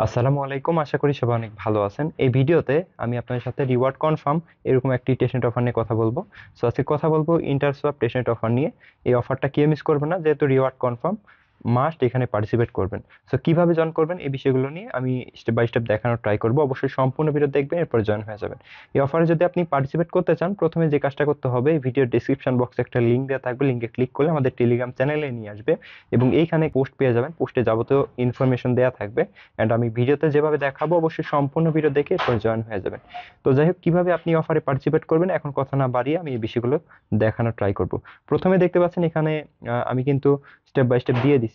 আসসালামু আলাইকুম, আশা করি সবাই অনেক ভালো আছেন। এই ভিডিওতে আমি আপনাদের সাথে রিওয়ার্ড কনফার্ম এরকম একটি টেস্টনেট অফার নিয়ে কথা বলবো। সো আজকে কথা বলবো ইন্টারসোয়াপ টেস্টনেট অফার নিয়ে। এই অফারটা কেউ মিস করবে না, যেহেতু রিওয়ার্ড কনফার্ম মাস্ট এখানে পার্টিসিপেট করবেন। সো কিভাবে জয়েন করবেন এই বিষয়গুলো নিয়ে আমি স্টেপ বাই স্টেপ দেখানোর ট্রাই করবো। অবশ্যই সম্পূর্ণ ভিডিও দেখবেন, এরপর জয়েন হয়ে যাবেন। এই অফারে যদি আপনি পার্টিসিপেট করতে চান, প্রথমে যে কাজটা করতে হবে, ভিডিওর ডিসক্রিপশন বক্সে একটা লিঙ্ক দেওয়া থাকবে, লিঙ্কে ক্লিক করলে আমাদের টেলিগ্রাম চ্যানেলে নিয়ে আসবে এবং এইখানে পোস্ট পেয়ে যাবেন। পোস্টে যাবতীয় ইনফরমেশন দেওয়া থাকবে অ্যান্ড আমি ভিডিওতে যেভাবে দেখাবো অবশ্যই সম্পূর্ণ ভিডিও দেখে এরপর জয়েন হয়ে যাবেন। তো যাই হোক, কিভাবে আপনি অফারে পার্টিসিপেট করবেন এখন কথা না বাড়িয়ে আমি এই বিষয়গুলো দেখানোর ট্রাই করব। প্রথমে দেখতে পাচ্ছেন এখানে আমি কিন্তু স্টেপ বাই স্টেপ দিয়ে দিছি।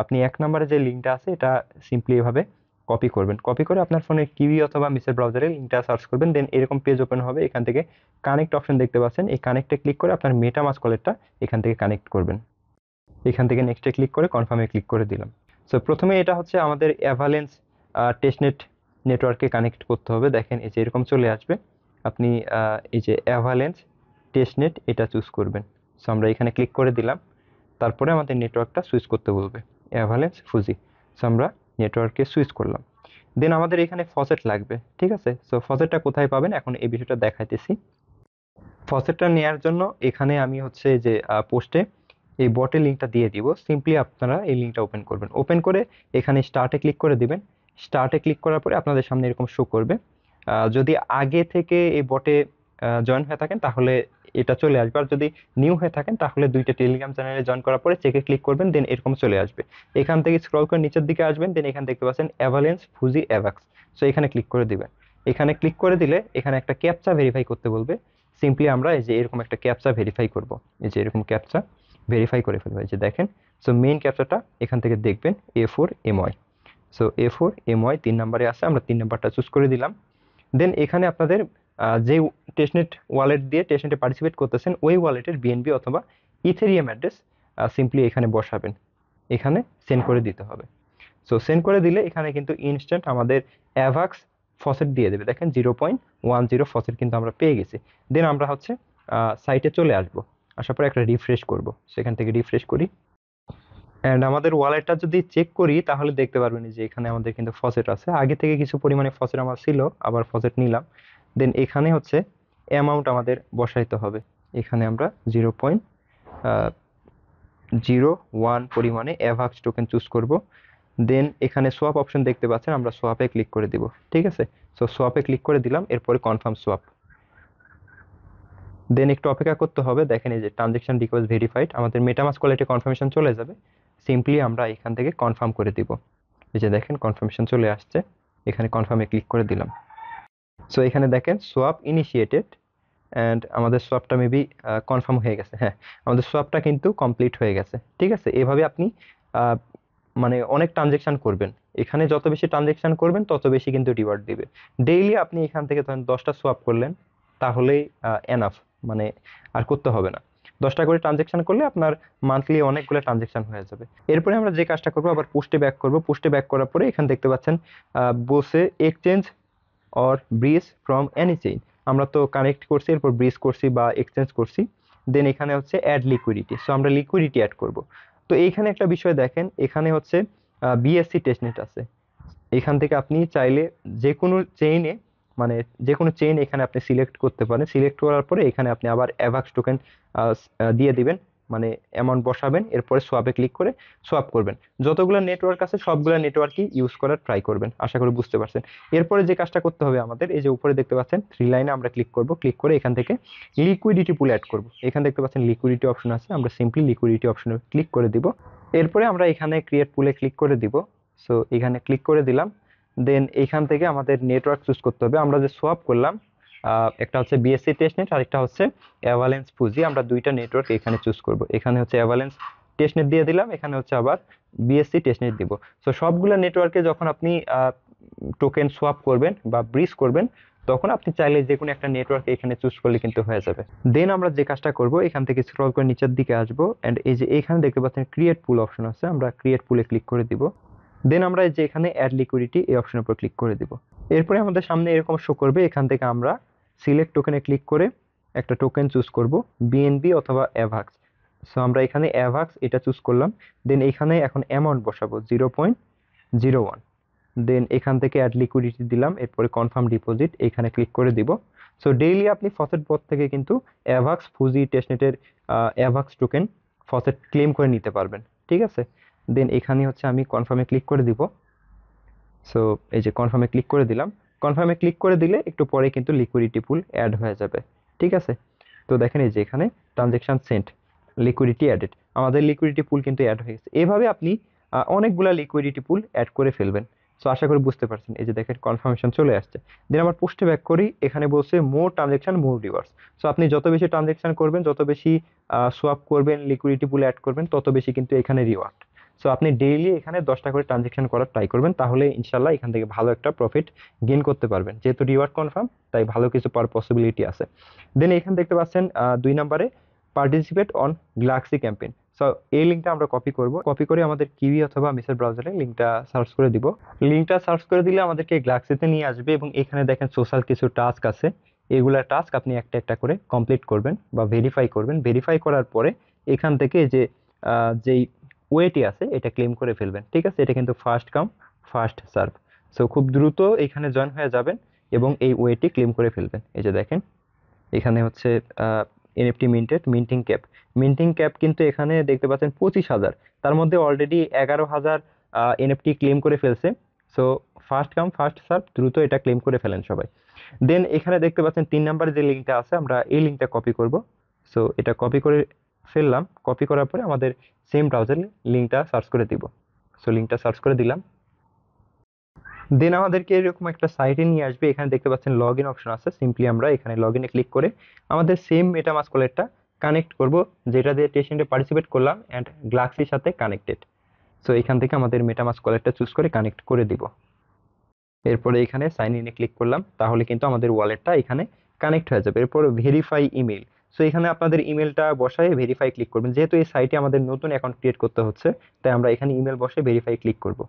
আপনি এক নম্বরে যে লিঙ্কটা আছে এটা সিম্পলি এভাবে কপি করবেন, কপি করে আপনার ফোনের কিউই অথবা মিসের ব্রাউজারে লিঙ্কটা সার্চ করবেন, দেন এরকম পেজ ওপেন হবে। এখান থেকে কানেক্ট অপশন দেখতে পাচ্ছেন, এই কানেক্টে ক্লিক করে আপনার মেটামাস্ক ওয়ালেটটা এখান থেকে কানেক্ট করবেন। এখান থেকে নেক্সটে ক্লিক করে কনফার্মে ক্লিক করে দিলাম। সো প্রথমে এটা হচ্ছে আমাদের অ্যাভালেন্স টেস্টনেট নেটওয়ার্কে কানেক্ট করতে হবে। দেখেন এই যে এরকম চলে আসবে। আপনি এই যে অ্যাভালেন্স টেস্টনেট এটা চুজ করবেন। সো আমরা এখানে ক্লিক করে দিলাম। তারপরে আমাদের নেটওয়ার্কটা সুইচ করতে বলবে, অ্যাভালেন্স ফুজি। সো আমরা নেটওয়ার্কে সুইচ করলাম। দেন আমাদের এখানে ফসেট লাগবে, ঠিক আছে। সো ফসেটটা কোথায় পাবেন এখন এই বিষয়টা দেখাইতেছি। ফসেটটা নেওয়ার জন্য এখানে আমি হচ্ছে যে পোস্টে এই বটের লিঙ্কটা দিয়ে দিব। সিম্পলি আপনারা এই লিঙ্কটা ওপেন করবেন, ওপেন করে এখানে স্টার্টে ক্লিক করে দিবেন। স্টার্টে ক্লিক করার পরে আপনাদের সামনে এরকম শো করবে। যদি আগে থেকে এই বটে জয়েন হয়ে থাকেন তাহলে এটা চলে আসবে, আর যদি নিউ হয়ে থাকেন তাহলে দুইটা টেলিগ্রাম চ্যানেলে জয়েন করার পরে চেকে ক্লিক করবেন, দেন এরকম চলে আসবে। এখান থেকে স্ক্রল করে নিচের দিকে আসবেন, দেন এখানে দেখতে পাচ্ছেন অ্যাভালেন্স ফুজি অ্যাভাক্স। সো এখানে ক্লিক করে দিবেন। এখানে ক্লিক করে দিলে এখানে একটা ক্যাপচা ভেরিফাই করতে বলবে। সিম্পলি আমরা এই যে এরকম একটা ক্যাপচা ভেরিফাই করব। এই যে এরকম ক্যাপচা ভেরিফাই করে ফেলবো, এই যে দেখেন। সো মেইন ক্যাপচাটা এখান থেকে দেখবেন A4MY। সো A4MY 3 নম্বরে আছে, আমরা 3 নম্বরটা চুজ করে দিলাম। দেন এখানে আপনাদের যে টেস্টনেট ওয়ালেট দিয়ে টেস্টনেটে পার্টিসিপেট করতেছেন ওই ওয়ালেটের বিএনবি অথবা ইথেরিয়াম অ্যাড্রেস সিম্পলি এখানে বসাবেন, এখানে সেন্ড করে দিতে হবে। সো সেন্ড করে দিলে এখানে কিন্তু ইনস্ট্যান্ট আমাদের অ্যাভাক্স ফসেট দিয়ে দেবে। দেখেন 0.10 ফসেট কিন্তু আমরা পেয়ে গেছি। দেন আমরা হচ্ছে সাইটে চলে আসবো, আসার পরে একটা রিফ্রেশ করব। সেখান থেকে রিফ্রেশ করি অ্যান্ড আমাদের ওয়ালেটটা যদি চেক করি তাহলে দেখতে পারবেন যে এখানে আমাদের কিন্তু ফসেট আছে। আগে থেকে কিছু পরিমাণে ফসেট আমার ছিল, আবার ফসেট নিলাম। দেন এখানে হচ্ছে অ্যামাউন্ট আমাদের বসাইতে হবে। এখানে আমরা 0.01 পরিমাণে অ্যাভাক্স টোকেন চুজ করব। দেন এখানে সোয়াপ অপশন দেখতে পাচ্ছেন, আমরা সোয়াপে ক্লিক করে দিব, ঠিক আছে। সো সোয়াপে ক্লিক করে দিলাম, এরপরে কনফার্ম সোয়াপ। দেন একটু অপেক্ষা করতে হবে। দেখেন এই যে ট্রানজেকশন রিকোয়েস্ট ভেরিফাইড, আমাদের মেটামাস্ক ওয়ালেটে কনফার্মেশন চলে যাবে। সিম্পলি আমরা এখান থেকে কনফার্ম করে দিব। এই যে দেখেন কনফার্মেশন চলে আসছে, এখানে কনফার্মে ক্লিক করে দিলাম। সো এখানে দেখেন সোয়াপ ইনিশিয়েটেড অ্যান্ড আমাদের সোয়াপটা মেবি কনফার্ম হয়ে গেছে। হ্যাঁ, আমাদের সোয়াপটা কিন্তু কমপ্লিট হয়ে গেছে, ঠিক আছে। এভাবে আপনি আহ, মানে অনেক ট্রানজেকশন করবেন। এখানে যত বেশি ট্রানজেকশন করবেন তত বেশি কিন্তু রিওয়ার্ড দিবে। ডেইলি আপনি এখান থেকে ধরেন 10টা সোয়াপ করলেন, তাহলেই এনাফ, মানে আর করতে হবে না। 10টা করে ট্রানজেকশন করলে আপনার মান্থলি অনেকগুলো ট্রানজেকশন হয়ে যাবে। এরপরে আমরা যে কাজটা করবো, আবার পোস্টে ব্যাক করব। পোস্টে ব্যাক করার পরে এখানে দেখতে পাচ্ছেন বসে exchange or bridge from any chain. আমরা তো কানেক্ট করছি, এরপর ব্রিজ করছি বা এক্সচেঞ্জ করছি। দেন এখানে হচ্ছে অ্যাড লিকুইডিটি। সো আমরা লিকুইডিটি অ্যাড করব। তো এইখানে একটা বিষয় দেখেন, এখানে হচ্ছে বিএসসি টেস্টনেট আছে। এখান থেকে আপনি চাইলে যে কোনো চেইনে, মানে যে কোনো চেইন এখানে আপনি সিলেক্ট করতে পারেন। সিলেক্ট করার পরে এখানে আপনি আবার অ্যাভাক্স টোকেন দিয়ে দিবেন, মানে অ্যামাউন্ট বসাবেন, এরপরে সোয়াপে ক্লিক করে সোয়াপ করবেন। যতগুলো নেটওয়ার্ক আছে সবগুলো নেটওয়ার্কই ইউজ করার ট্রাই করবেন, আশা করি বুঝতে পারছেন। এরপরে যে কাজটা করতে হবে আমাদের, এই যে উপরে দেখতে পাচ্ছেন 3 লাইনে আমরা ক্লিক করব। ক্লিক করে এখান থেকে লিকুইডিটি পুল অ্যাড করব। এখানে দেখতে পাচ্ছেন লিকুইডিটি অপশন আছে, আমরা সিম্পলি লিকুইডিটি অপশনে ক্লিক করে দিব। এরপরে আমরা এখানে ক্রিয়েট পুলে ক্লিক করে দিব। সো এখানে ক্লিক করে দিলাম। দেন এখান থেকে আমাদের নেটওয়ার্ক চুজ করতে হবে। আমরা যে সোয়াপ করলাম, একটা হচ্ছে বিএসসি টেস্টনেট আর একটা হচ্ছে অ্যাভালেন্স ফুজি। আমরা দুইটা নেটওয়ার্ক এখানে চুজ করব। এখানে হচ্ছে অ্যাভালেন্স টেস্টনেট দিয়ে দিলাম, এখানে হচ্ছে আবার বিএসসি টেস্টনেট দিব। সো সবগুলো নেটওয়ার্কে যখন আপনি টোকেন সোয়াপ করবেন বা ব্রিজ করবেন, তখন আপনি চাইলে যে কোনো একটা নেটওয়ার্ক এখানে চুজ করলে কিন্তু হয়ে যাবে। দেন আমরা যে কাজটা করব, এখান থেকে স্ক্রল করে নিচের দিকে আসবো এন্ড এই যে এখানে দেখতে পাচ্ছেন ক্রিয়েট পুল অপশন আছে, আমরা ক্রিয়েট পুলে ক্লিক করে দিব। দেন আমরা এই যে এখানে অ্যাড লিকুইডিটি এই অপশনের উপর ক্লিক করে দিব। এরপরে আমাদের সামনে এরকম শো করবে, এখান থেকে আমরা সিলেক্ট টোকেনে ক্লিক করে একটা টোকেন চুজ করব, বিএনবি অথবা অ্যাভাক্স। সো আমরা এখানে অ্যাভাক্স এটা চুজ করলাম। দেন এখানে এখন অ্যামাউন্ট বসাবো 0.01। দেন এখান থেকে অ্যাড লিকুইডিটি দিলাম, এরপরে কনফার্ম ডিপোজিট এখানে ক্লিক করে দিব। সো ডেইলি আপনি ফসেট বট থেকে কিন্তু অ্যাভাক্স ফুজি টেস্টনেটের অ্যাভাক্স টোকেন ফসেট ক্লেম করে নিতে পারবেন, ঠিক আছে। দেন এখানে হচ্ছে আমি কনফার্মে ক্লিক করে দিব। সো এই যে কনফার্মে ক্লিক করে দিলাম। কনফার্মে ক্লিক করে দিলে একটু পরে কিন্তু লিকুইডিটি পুল অ্যাড হয়ে যাবে, ঠিক আছে। তো দেখেন এই যে এখানে ট্রানজেকশন সেন্ট, লিকুইডিটি অ্যাডেড, আমাদের লিকুইডিটি পুল কিন্তু অ্যাড হয়ে গেছে। এভাবে আপনি অনেকগুলা লিকুইডিটি পুল অ্যাড করে ফেলবেন। সো আশা করি বুঝতে পারছেন। এই যে দেখেন কনফার্মেশন চলে আসছে। দেন আমার পোস্টে ব্যাক করি, এখানে বলছে মোর ট্রানজেকশন মোর রিওয়ার্ডস। সো আপনি যত বেশি ট্রানজেকশন করবেন, যত বেশি সোয়াপ করবেন, লিকুইডিটি পুল অ্যাড করবেন, তত বেশি কিন্তু এখানে রিওয়ার্ড। সো আপনি ডেইলি এখানে 10টা করে ট্রানজেকশন করার ট্রাই করবেন, তাহলে ইনশাল্লাহ এখান থেকে ভালো একটা প্রফিট গেইন করতে পারবেন। যেহেতু রিওয়ার্ড কনফার্ম, তাই ভালো কিছু পাওয়ার পসিবিলিটি আছে। দেন এখানে দেখতে পাচ্ছেন 2 নম্বরে participate on Galaxy campaign. So এই লিঙ্কটা আমরা কপি করব, কপি করে আমাদের কিউই অথবা মিসের ব্রাউজারে লিঙ্কটা সার্চ করে দিব। লিঙ্কটা সার্চ করে দিলে আমাদেরকে গ্যালাক্সিতে নিয়ে আসবে এবং এখানে দেখেন সোশ্যাল কিছু টাস্ক আছে। এগুলা টাস্ক আপনি একটা একটা করে কমপ্লিট করবেন বা ভেরিফাই করবেন। ভেরিফাই করার পরে এখান থেকে যে যেই ওয়েটি আছে এটা ক্লেম করে ফেলবেন, ঠিক আছে। এটা কিন্তু first come first serve. So খুব দ্রুত এখানে জয়েন হয়ে যাবেন এবং এই ওয়েটি ক্লেম করে ফেলবেন। এই যে দেখেন এখানে হচ্ছে এনএফটি মিন্টেড, মিন্টিং ক্যাপ কিন্তু এখানে দেখতে পাচ্ছেন 25,000, তার মধ্যে অলরেডি 11,000 এনএফটি ক্লেম করে ফেলছে। So first come first serve, দ্রুত এটা ক্লেম করে ফেলেন সবাই। দেন এখানে দেখতে পাচ্ছেন 3 নম্বরে যে লিঙ্কটা আছে, আমরা এই লিঙ্কটা কপি করব। সো এটা কপি করে ফেললাম, কপি করার পরে আমাদের সেম ব্রাউজারে লিঙ্কটা সার্চ করে দিব। সো লিঙ্কটা সার্চ করে দিলাম। দেন আমাদেরকে এরকম একটা সাইটে নিয়ে আসবে, এখানে দেখতে পাচ্ছেন লগ ইন অপশন আছে। সিম্পলি আমরা এখানে লগ ইনে ক্লিক করে আমাদের সেম মেটামাস্ক ওয়ালেটটা কানেক্ট করব, যেটা দিয়ে টেস্টিংয়ে পার্টিসিপেট করলাম অ্যান্ড গ্লাক্সির সাথে কানেক্টেড। সো এখান থেকে আমাদের মেটামাস্ক ওয়ালেটটা চুজ করে কানেক্ট করে দিব। এরপরে এখানে সাইন ইনে ক্লিক করলাম, তাহলে কিন্তু আমাদের ওয়ালেটটা এখানে কানেক্ট হয়ে যাবে। এরপর ভেরিফাই ইমেল। সো এখানে আপনাদের ইমেলটা বসায় ভেরিফাই ক্লিক করবেন। যেহেতু এই সাইটে আমাদের নতুন অ্যাকাউন্ট ক্রিয়েট করতে হচ্ছে, তাই আমরা এখানে ইমেল বসে ভেরিফাই ক্লিক করব।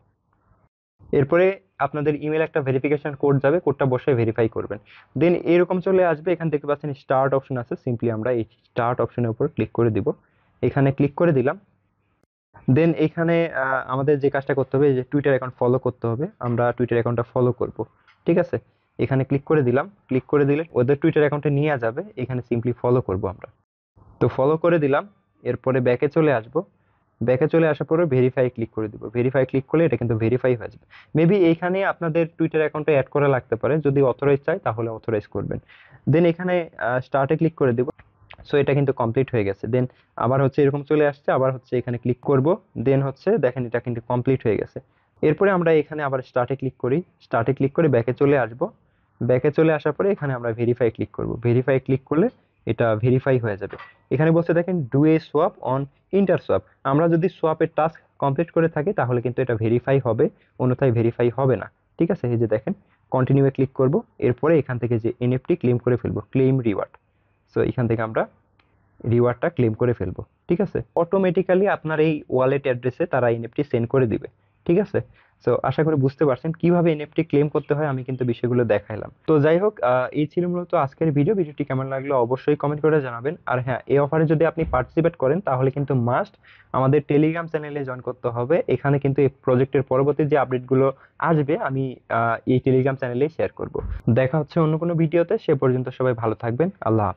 এরপরে আপনাদের ইমেল একটা ভেরিফিকেশন কোড যাবে, কোডটা বসে ভেরিফাই করবেন। দেন এরকম চলে আসবে, এখান থেকে পাচ্ছেন স্টার্ট অপশন আছে। সিম্পলি আমরা এই স্টার্ট অপশনের উপর ক্লিক করে দিব। এখানে ক্লিক করে দিলাম। দেন এখানে আমাদের যে কাজটা করতে হবে, যে টুইটার অ্যাকাউন্ট ফলো করতে হবে, আমরা টুইটার অ্যাকাউন্টটা ফলো করব, ঠিক আছে। এখানে ক্লিক করে দিলাম, ক্লিক করে দিলে ওদের টুইটার অ্যাকাউন্টে নিয়ে যাবে, এখানে সিম্পলি ফলো করব আমরা। তো ফলো করে দিলাম। এরপরে ব্যাকে চলে আসবো। ব্যাকে চলে আসার পরে ভেরিফাই ক্লিক করে দিব। ভেরিফাই ক্লিক করলে এটা কিন্তু ভেরিফাই হয়ে যাবে। মেবি এইখানে আপনাদের টুইটার অ্যাকাউন্টে অ্যাড করা লাগতে পারে, যদি অথরাইজ চাই তাহলে অথরাইজ করবেন। দেন এখানে স্টার্টে ক্লিক করে দিব। সো এটা কিন্তু কমপ্লিট হয়ে গেছে। দেন আবার হচ্ছে এরকম চলে আসছে, আবার হচ্ছে এখানে ক্লিক করব। দেন হচ্ছে দেখেন এটা কিন্তু কমপ্লিট হয়ে গেছে। এরপরে আমরা এখানে আবার স্টার্টে ক্লিক করি, স্টার্টে ক্লিক করে ব্যাকে চলে আসব। ব্যাকে চলে আসার পরে এখানে আমরা ভেরিফাই ক্লিক করব। ভেরিফাই ক্লিক করলে এটা ভেরিফাই হয়ে যাবে। এখানে বলছে দেখেন do a swap on inter swap. আমরা যদি সোয়াপের টাস্ক কমপ্লিট করে থাকি তাহলে কিন্তু এটা ভেরিফাই হবে, অন্যথায় ভেরিফাই হবে না, ঠিক আছে। এই যে দেখেন কন্টিনিউয়ে ক্লিক করব। এরপরে এখান থেকে যে এনএফটি ক্লেম করে ফেলবো, ক্লেম রিওয়ার্ড। সো এখান থেকে আমরা রিওয়ার্ডটা ক্লেম করে ফেলবো, ঠিক আছে। অটোমেটিক্যালি আপনার এই ওয়ালেট অ্যাড্রেসে তারা এনএফটি সেন্ড করে দিবে, ঠিক আছে। সো আশা করি বুঝতে পারছেন কিভাবে এনএফটি ক্লেম করতে হয়, আমি কিন্তু বিষয়গুলো দেখাইলাম। তো যাই হোক, এই ছিল মূলত আজকের ভিডিওটি কেমন লাগলো অবশ্যই কমেন্ট করে জানাবেন। আর হ্যাঁ, এই অফারে যদি আপনি পার্টিসিপেট করেন তাহলে কিন্তু মাস্ট আমাদের টেলিগ্রাম চ্যানেলে জয়েন করতে হবে। এখানে কিন্তু এই প্রজেক্টের পরবর্তী যে আপডেটগুলো আসবে আমি এই টেলিগ্রাম চ্যানেলেই শেয়ার করব। দেখা হচ্ছে অন্য কোনো ভিডিওতে, সে পর্যন্ত সবাই ভালো থাকবেন। আল্লাহ হাফেজ।